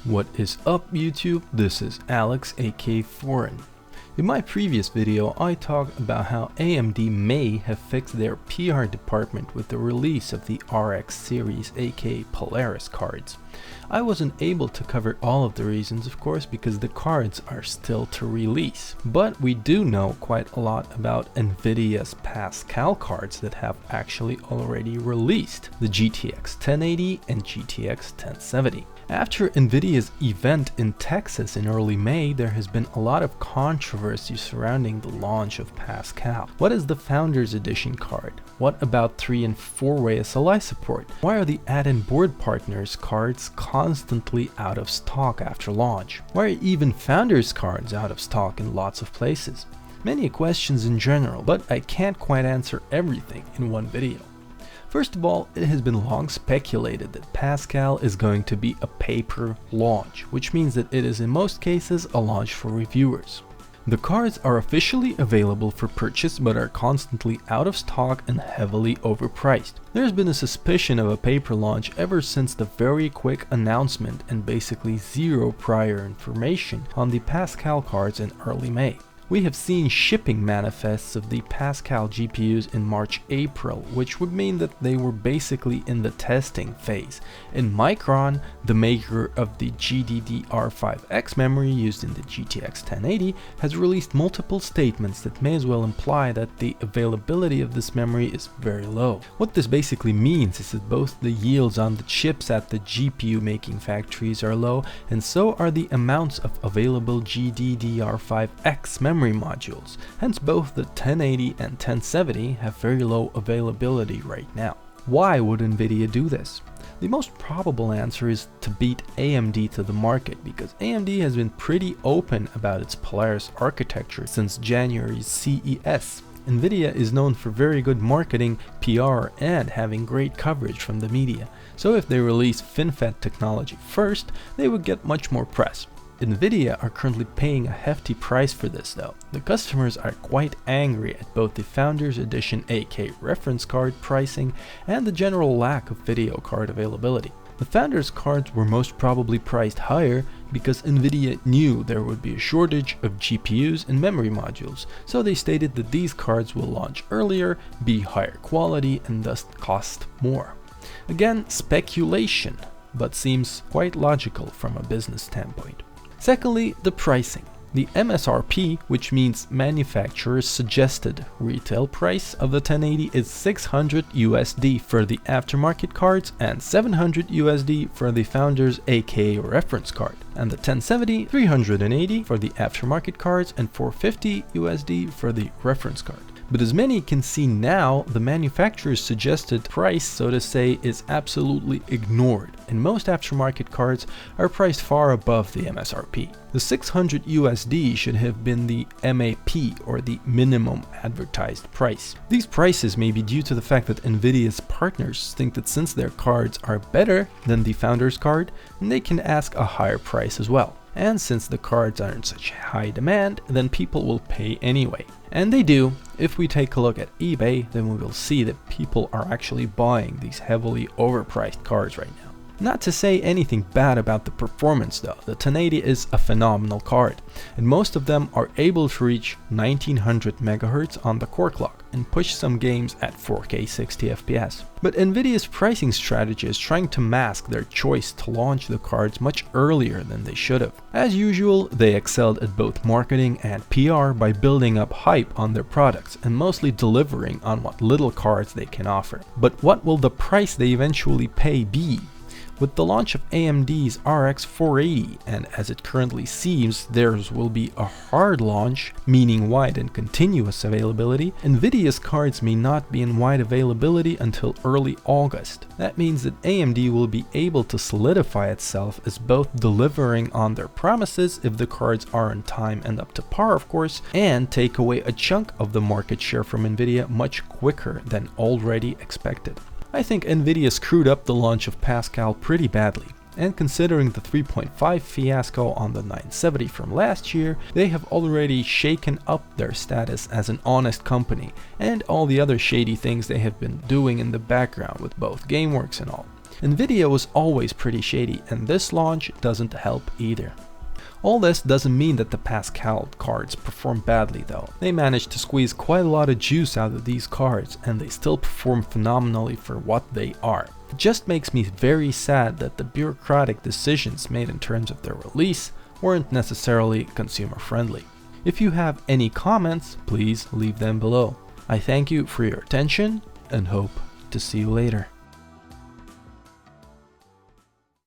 What is up YouTube? This is Alex aka Foreign. In my previous video I talked about how AMD may have fixed their PR department with the release of the RX series aka Polaris cards. I wasn't able to cover all of the reasons of course because the cards are still to release, but we do know quite a lot about Nvidia's Pascal cards that have actually already released, the GTX 1080 and GTX 1070. After Nvidia's event in Texas in early May, there has been a lot of controversy surrounding the launch of Pascal. What is the Founders Edition card? What about 3 and 4-way SLI support? Why are the add-in board partners cards constantly out of stock after launch? Why are even Founders cards out of stock in lots of places? Many questions in general, but I can't quite answer everything in one video. First of all, it has been long speculated that Pascal is going to be a pay-per launch, which means that it is in most cases a launch for reviewers. The cards are officially available for purchase but are constantly out of stock and heavily overpriced. There has been a suspicion of a pay-per launch ever since the very quick announcement and basically zero prior information on the Pascal cards in early May. We have seen shipping manifests of the Pascal GPUs in March-April, which would mean that they were basically in the testing phase. And Micron, the maker of the GDDR5X memory used in the GTX 1080, has released multiple statements that may as well imply that the availability of this memory is very low. What this basically means is that both the yields on the chips at the GPU making factories are low, and so are the amounts of available GDDR5X memory modules, hence both the 1080 and 1070 have very low availability right now. Why would Nvidia do this? The most probable answer is to beat AMD to the market, because AMD has been pretty open about its Polaris architecture since January's CES. Nvidia is known for very good marketing, PR, and having great coverage from the media, so if they release FinFET technology first, they would get much more press. Nvidia are currently paying a hefty price for this though. The customers are quite angry at both the Founders Edition aka reference card pricing and the general lack of video card availability. The Founders cards were most probably priced higher because Nvidia knew there would be a shortage of GPUs and memory modules, so they stated that these cards will launch earlier, be higher quality, and thus cost more. Again, speculation, but seems quite logical from a business standpoint. Secondly, the pricing. The MSRP, which means manufacturer's suggested retail price of the 1080, is $600 for the aftermarket cards and $700 for the Founders aka reference card, and the 1070 $380 for the aftermarket cards and $450 for the reference card. But as many can see now, the manufacturer's suggested price, so to say, is absolutely ignored, and most aftermarket cards are priced far above the MSRP. The $600 should have been the MAP, or the minimum advertised price. These prices may be due to the fact that Nvidia's partners think that since their cards are better than the Founders card, they can ask a higher price as well. And since the cards are in such high demand, then people will pay anyway. And they do. If we take a look at eBay, then we will see that people are actually buying these heavily overpriced cards right now. Not to say anything bad about the performance though, the 1080 is a phenomenal card, and most of them are able to reach 1900 MHz on the core clock and push some games at 4K 60 FPS. But Nvidia's pricing strategy is trying to mask their choice to launch the cards much earlier than they should have. As usual, they excelled at both marketing and PR by building up hype on their products and mostly delivering on what little cards they can offer. But what will the price they eventually pay be? With the launch of AMD's RX 480, and as it currently seems theirs will be a hard launch, meaning wide and continuous availability, Nvidia's cards may not be in wide availability until early August. That means that AMD will be able to solidify itself as both delivering on their promises if the cards are on time and up to par of course, and take away a chunk of the market share from Nvidia much quicker than already expected. I think Nvidia screwed up the launch of Pascal pretty badly, and considering the 3.5 fiasco on the 970 from last year, they have already shaken up their status as an honest company and all the other shady things they have been doing in the background with both GameWorks and all. Nvidia was always pretty shady, and this launch doesn't help either. All this doesn't mean that the Pascal cards perform badly though. They managed to squeeze quite a lot of juice out of these cards, and they still perform phenomenally for what they are. It just makes me very sad that the bureaucratic decisions made in terms of their release weren't necessarily consumer friendly. If you have any comments, please leave them below. I thank you for your attention and hope to see you later.